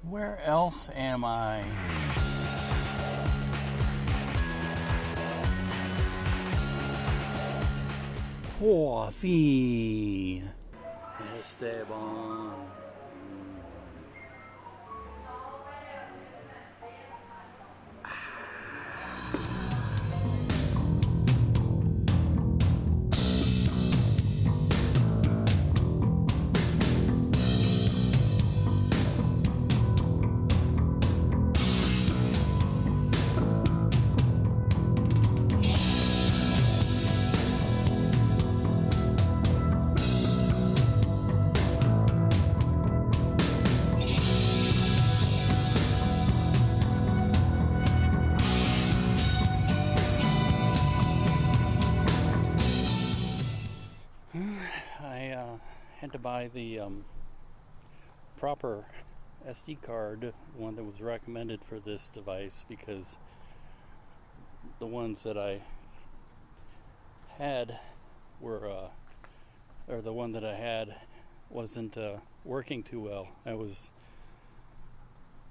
Where else am I? Coffee. Esteban. Had to buy the proper SD card, one that was recommended for this device, because the ones that I had were, or the one that I had wasn't working too well. I was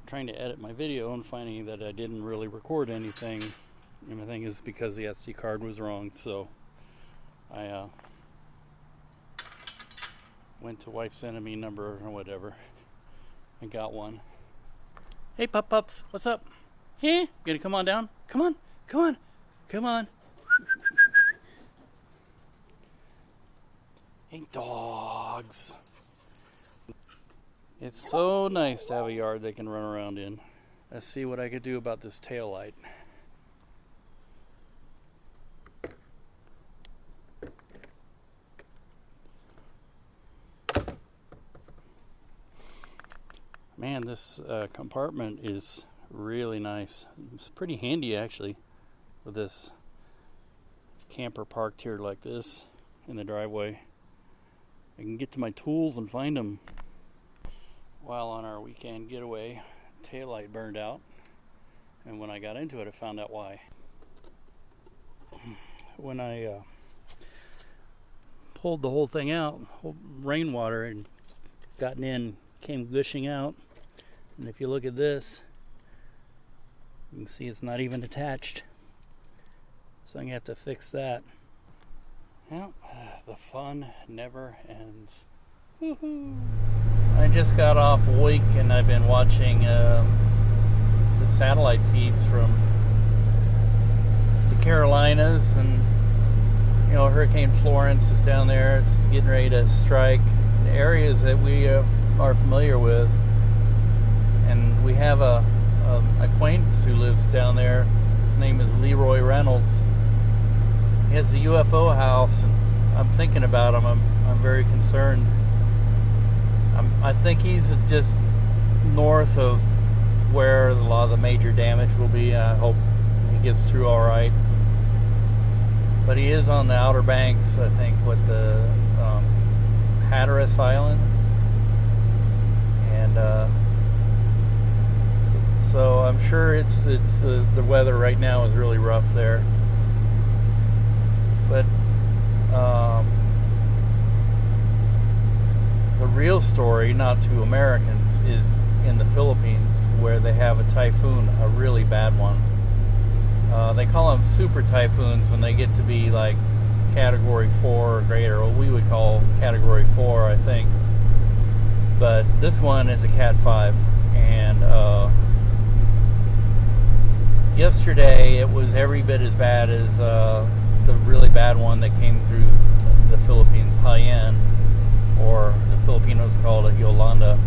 trying to edit my video and finding that I didn't really record anything, and the thing is because the SD card was wrong, so I went to wife's enemy number or whatever and got one. Hey pups, what's up? Hey, gonna come on down? Come on. Hey dogs. It's so nice to have a yard they can run around in. Let's see what I could do about this tail light. Man, this compartment is really nice. It's pretty handy actually, with this camper parked here like this in the driveway. I can get to my tools and find them. While on our weekend getaway, taillight burned out, and when I got into it I found out why. When I pulled the whole thing out, whole rainwater had gotten in, came gushing out. And if you look at this, you can see it's not even attached. So I'm going to have to fix that. Well, the fun never ends. Woohoo! I just got off week and I've been watching the satellite feeds from the Carolinas, and you know, Hurricane Florence is down there. It's getting ready to strike the areas that we are familiar with. And we have a acquaintance who lives down there. His name is Leroy Reynolds. He has a UFO house, and I'm thinking about him. I'm very concerned. I think he's just north of where a lot of the major damage will be. I hope he gets through all right. But he is on the Outer Banks, I think, with the Hatteras Island, and so I'm sure it's the weather right now is really rough there. But the real story, not to Americans, is in the Philippines, where they have a typhoon, a really bad one. They call them super typhoons when they get to be like Category 4 or greater. What we would call Category 4, I think. But this one is a Cat 5, and yesterday it was every bit as bad as the really bad one that came through the Philippines, Haiyan, or the Filipinos call it Yolanda.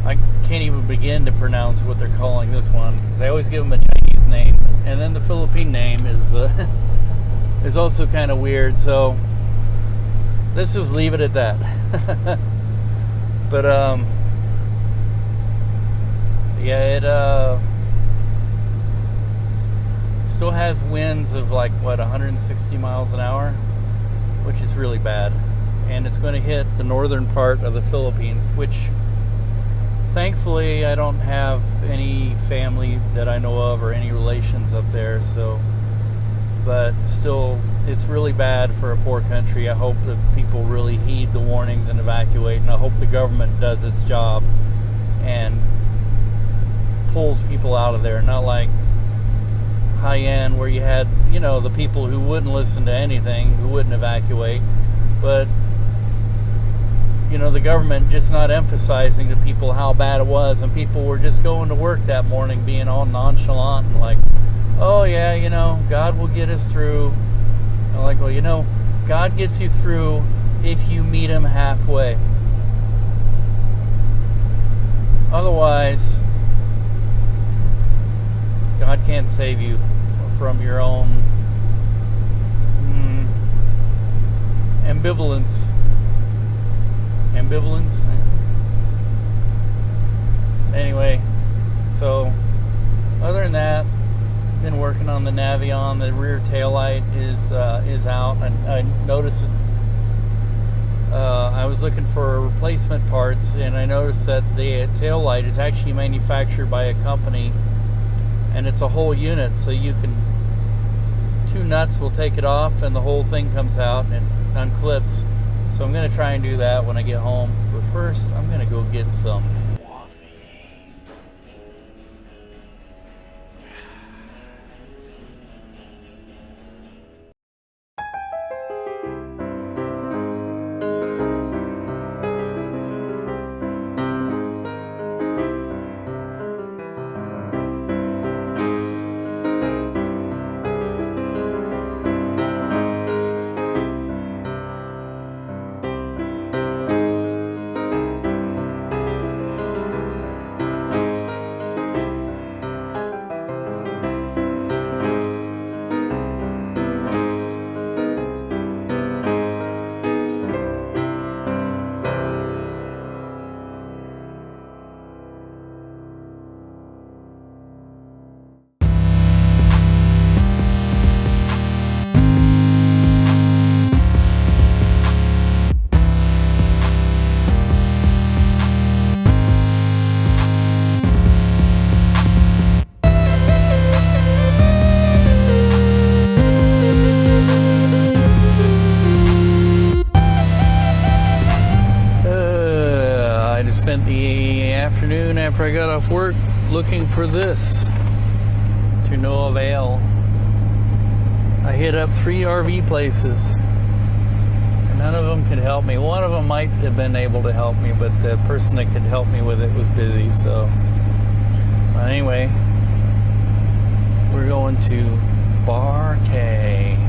I can't even begin to pronounce what they're calling this one, because they always give them a Chinese name, and then the Philippine name is also kind of weird. So let's just leave it at that. But yeah, it still has winds of like 160 miles an hour, which is really bad, and it's going to hit the northern part of the Philippines, which thankfully I don't have any family that I know of or any relations up there, so, but still it's really bad for a poor country. I hope that people really heed the warnings and evacuate, and I hope the government does its job and pulls people out of there, not like high end where you had, you know, the people who wouldn't listen to anything, who wouldn't evacuate, but you know, the government just not emphasizing to people how bad it was, and people were just going to work that morning being all nonchalant and like, oh yeah, you know, God will get us through. And I'm like, well, you know, God gets you through if you meet him halfway. Otherwise, God can't save you from your own ambivalence. Anyway, so other than that, been working on the Navion. The rear taillight is out, and I noticed I was looking for replacement parts, and I noticed that the taillight is actually manufactured by a company, and it's a whole unit, so you can, 2 nuts will take it off and the whole thing comes out and it unclips. So I'm going to try and do that when I get home, but first I'm going to go get some coffee. Spent the afternoon after I got off work looking for this, to no avail. I hit up 3 RV places and none of them could help me. One of them might have been able to help me, but the person that could help me with it was busy. So anyway, we're going to Bar K.